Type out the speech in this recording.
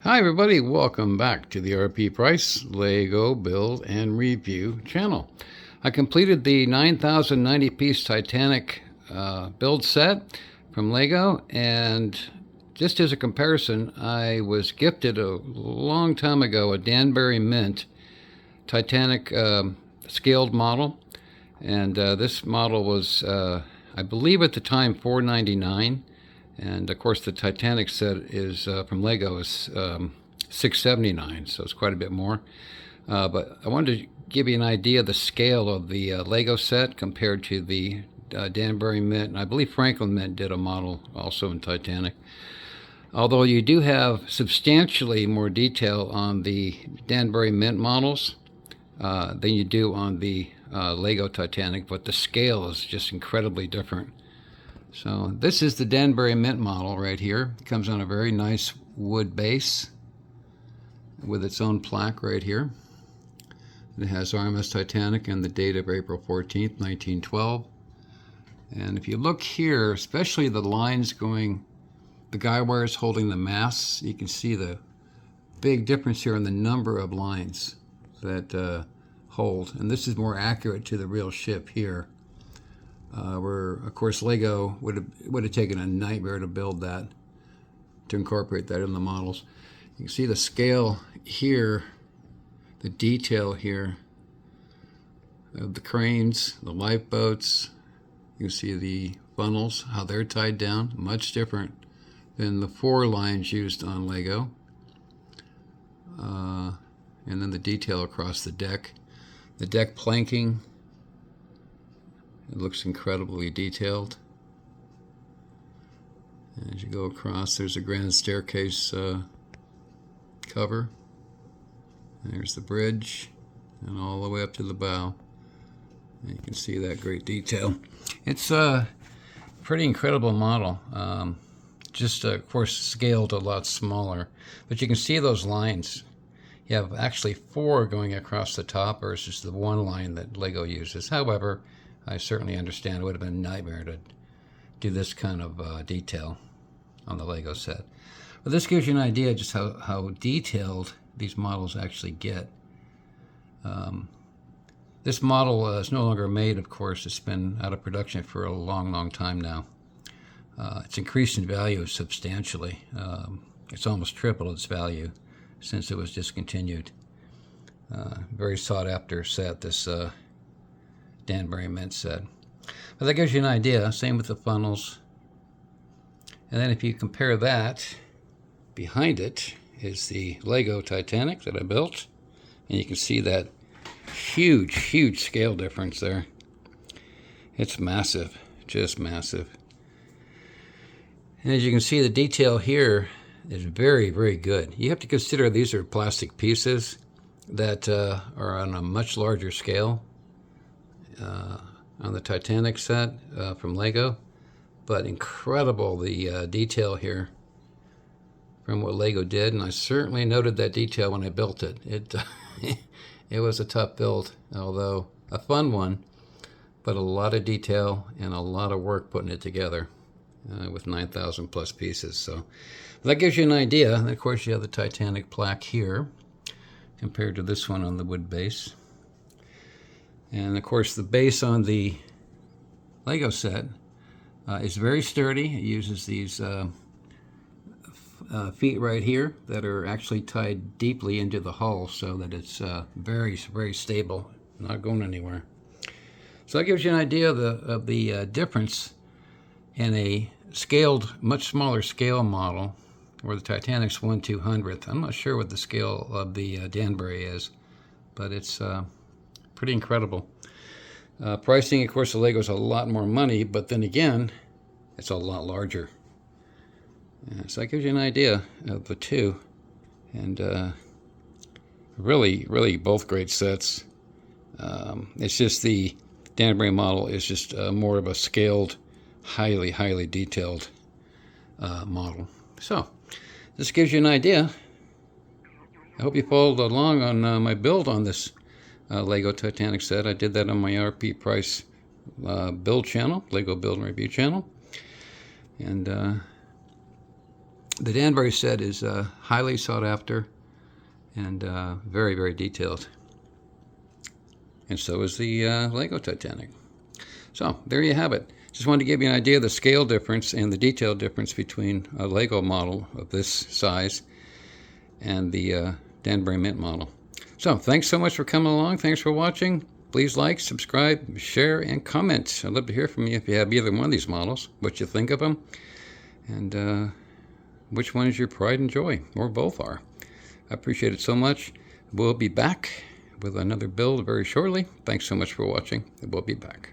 Hi everybody, welcome back to the RP Price Lego Build and Review channel. I completed the 9,090 piece Titanic build set from Lego, and just as a comparison, I was gifted a long time ago a Danbury Mint Titanic scaled model, and this model was I believe at the time $499. And of course, the Titanic set is from Lego is $679, so it's quite a bit more. But I wanted to give you an idea of the scale of the Lego set compared to the Danbury Mint. And I believe Franklin Mint did a model also in Titanic. Although you do have substantially more detail on the Danbury Mint models than you do on the Lego Titanic, but the scale is just incredibly different. So this is the Danbury Mint model right here. It comes on a very nice wood base with its own plaque right here. It has RMS Titanic and the date of April 14th, 1912. And if you look here, especially the lines going, the guy wires holding the masts, you can see the big difference here in the number of lines that hold. And this is more accurate to the real ship here. Where, of course, Lego would have taken a nightmare to build that, to incorporate that in the models. You can see the scale here, the detail here of the cranes, the lifeboats. You can see the funnels, how they're tied down, much different than the 4 lines used on Lego. And then the detail across the deck planking. It looks incredibly detailed. As you go across, there's a grand staircase cover. There's the bridge, and all the way up to the bow. And you can see that great detail. It's a pretty incredible model. Just, of course, scaled a lot smaller. But you can see those lines. You have actually 4 going across the top versus the 1 line that Lego uses. However, I certainly understand it would have been a nightmare to do this kind of detail on the Lego set. But this gives you an idea just how detailed these models actually get. This model is no longer made, of course. It's been out of production for a long, long time now. It's increased in value substantially. It's almost tripled its value since it was discontinued. Very sought after set, this Danbury Mint set. But that gives you an idea. Same with the funnels. And then if you compare that, behind it is the Lego Titanic that I built. And you can see that huge, huge scale difference there. It's massive, just massive. And as you can see, the detail here is very, very good. You have to consider these are plastic pieces that are on a much larger scale on the Titanic set from Lego, but incredible the detail here from what Lego did, and I certainly noted that detail when I built it. It was a tough build, although a fun one, but a lot of detail and a lot of work putting it together with 9,000 plus pieces. So that gives you an idea. And of course, you have the Titanic plaque here compared to this one on the wood base. And of course, the base on the Lego set is very sturdy. It uses these feet right here that are actually tied deeply into the hull so that it's very, very stable, not going anywhere. So that gives you an idea of the difference in a scaled, much smaller scale model, where the Titanic's 1/200th. I'm not sure what the scale of the Danbury is, but it's pretty incredible. Pricing, of course, the Lego's a lot more money, but then again, it's a lot larger. So that gives you an idea of the two. And really, really both great sets. It's just the Danbury model is just more of a scaled, highly, highly detailed model. So this gives you an idea. I hope you followed along on my build on this Lego Titanic set. I did that on my RP Price build channel, Lego Build and Review channel. And The Danbury set is highly sought after and very, very detailed. And so is the Lego Titanic. So there you have it. Just wanted to give you an idea of the scale difference and the detail difference between a Lego model of this size and the Danbury Mint model. So thanks so much for coming along. Thanks for watching. Please like, subscribe, share, and comment. I'd love to hear from you if you have either one of these models, what you think of them, and which one is your pride and joy, or both are. I appreciate it so much. We'll be back with another build very shortly. Thanks so much for watching. We'll be back.